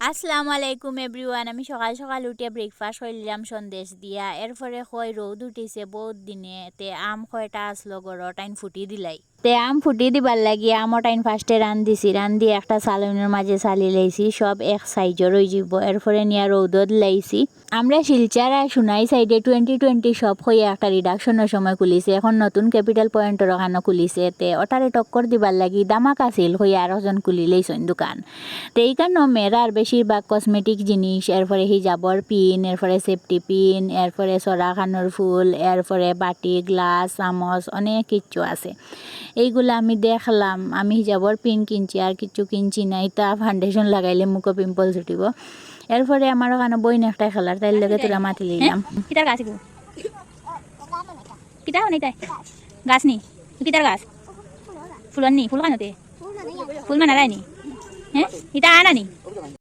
আসসালামু আলাইকুম এভরিওয়ান। আমি সকাল সকাল উঠে ব্রেকফাস্ট হইলাম সন্দেশ দিয়া। এরপরে কই রোদ উঠিছে বহুত দিনে, তে আম কয়টা আসলো গড় টাইম ফুটি দিলাই, তে আম ফুটি দিবার লাগি আমও টাইম ফার্স্টে রান্ধি একটা সালনের মাঝে চালি লাইছি, সব এক সাইজর হয়ে যাব। এরপরে নিয়ে রৌদত লাইছি। আমরা শিলচার আর সোনাই সাইডে 2020 সব হয়ে একটা রিডাকশনের সময় খুলিছে, এখন নতুন ক্যাপিটাল পয়েন্টের ওখানে খুলিছে। তে ওটারে টক্কর দিবার লাগি দামাক আছিল হয়ে আরো জন খুলি লাইছেন দোকান। তো এইখানে মেয়েরার বেশিরভাগ কসমেটিক জিনিস, এরপরে হিজাবর পিন, এরপরে সেফটি পিন, এরপরে সরা খানোর ফুল, এরপরে বাটি গ্লাস চামচ অনেক কিছু আছে। এইগুলো আমি দেখলাম। আমি হিজাবর পিন কিনছি, আর কিছু কিনছি না। এটা ফাউন্ডেশন লাগাইলে মুখে পিম্পলস উঠিব। এরপরে আমার ওখানে বই একটা খেলার, তাই লগে তোরা মাতি লইলাম। কিতার গাছ কিতা হইতাই গাছ নি কিতার গাছ ফুলন নি ফুল খানোতে ফুল মানা নি হ্যাঁ এটা আনা নি